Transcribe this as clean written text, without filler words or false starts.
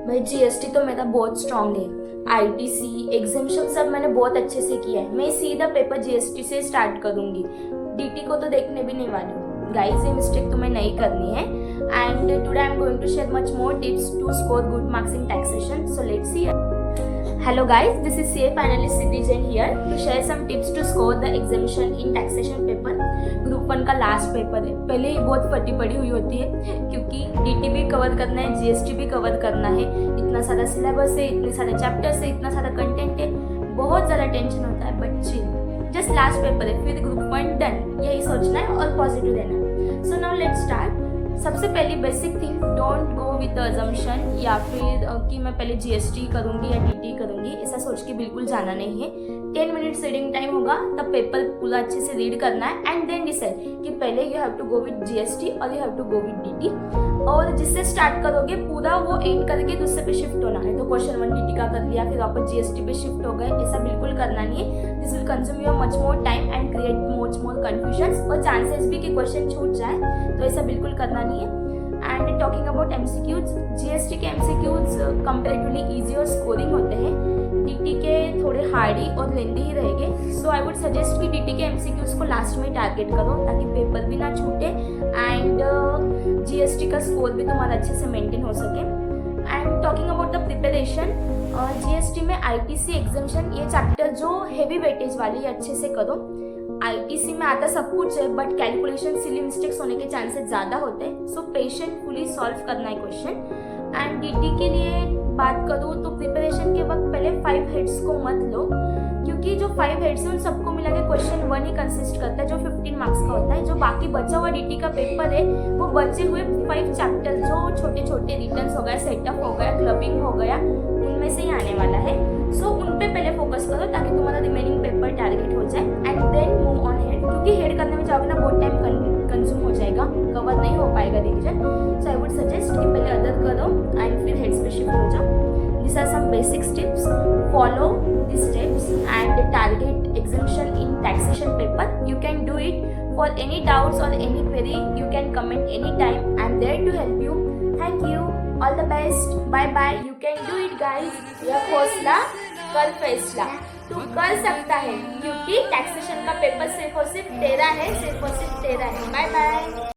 भाई जीएसटी तो मेरा बहुत स्ट्रांग है। आईटीसी एग्जामिशन सब मैंने बहुत अच्छे से किया है। मैं सीधा पेपर जीएसटी से स्टार्ट करूंगी, डीटी को तो देखने भी नहीं वाली हूँ। गाइस ये मिस्टेक तुम्हें नहीं करनी है। And today I am going to share much more tips to score good marks in taxation. So let's see. Hello guys, this is CA finalist Siddhi Jain here to share some tips to score the examination in taxation paper. Group 1 का last paper है, पहले ही बहुत फटी पड़ी हुई होती है क्योंकि डीटी भी कवर करना है, जीएसटी भी कवर करना है। इतना सारा सिलेबस है, इतने सारे चैप्टर्स है, इतना सारा कंटेंट है, बहुत ज़्यादा टेंशन होता है। But chill, just last paper है, फिर ग्रुप 1 डन, यही सोचना है और पॉजिटिव रहना है। So now let's start. सबसे पहली basic thing, don't go with assumption या फिर कि मैं पहले जीएसटी करूंगी या डीटी करूंगी, ऐसा सोच के बिल्कुल जाना नहीं है। 10 मिनट्स रीडिंग टाइम होगा, तब पेपर पूरा अच्छे से रीड करना है एंड देन डिसाइड कि पहले you have to go with GST और you have to go with DT. और जिससे स्टार्ट करोगे पूरा वो एंड करके दूसरे पे शिफ्ट होना है। तो क्वेश्चन 1 डीटी का कर लिया, फिर वापस जीएसटी पे शिफ्ट हो गए, ऐसा बिल्कुल करना नहीं है। This will consume your much more time and create much more confusion और चांसेस भी कि क्वेश्चन छूट जाए, तो ऐसा बिल्कुल करना नहीं है। And talking about MCQs, GST के एमसीक्यूज कंपैरेटिवली इजी और स्कोरिंग होते हैं, डीटी के थोड़े हार्डी और लेंदी ही रहेंगे। सो आई वुड सजेस्ट कि डीटी के एमसीक्यूज को लास्ट में टारगेट करो ताकि पेपर भी ना छूटे एंड जीएसटी का स्कोर भी तुम्हारा अच्छे से मेंटेन हो सके। And talking about the preparation, GST में आईटीसी एग्जामिशन ये चैप्टर जो हेवी वेटेज वाली है अच्छे से करो। आईटीसी में आता सब कुछ है बट कैलकुलेशन सिली मिस्टेक्स होने के चांसेस ज़्यादा होते हैं। सो पेशेंटफुली सॉल्व करना है क्वेश्चन। एंड डीटी के लिए बात करूँ तो प्रिपरेशन के वक्त पहले 5 हेड्स को मत लो, क्योंकि जो 5 हेड्स हैं उन सबको मिला के क्वेश्चन 1 ही कंसिस्ट करता है जो 15 मार्क्स का होता है। जो बाकी बचा हुआ डीटी का पेपर है वो बचे हुए 5 चैप्टर जो छोटे छोटे रिटर्न्स हो गया, सेटअप हो गया, क्लबिंग हो गया, उनमें से ही आने वाला है। सो उन पे पहले फोकस करो ताकि तुम्हारा रिमेनिंग पेपर टारगेट हो जाए and then move on head, क्योंकि हेड करने में जाओगे ना बहुत टाइम कंज्यूम हो जाएगा, कवर नहीं हो पाएगा revision. So I would suggest कि पहले अदर करो एंड फिर हेड्स पे शिफ्ट हो जाओ। These are some basic tips. Follow these steps and target exemption in taxation paper. You can do it. For any doubts or any query, you can comment anytime. I'm there to help you. Thank you. All the best. Bye bye. You can do it, guys. यह हौसला कर फैसला, तू कर सकता है क्योंकि taxation का पेपर सिर्फ और सिर्फ तेरा है, सिर्फ और सिर्फ तेरा है। Bye bye.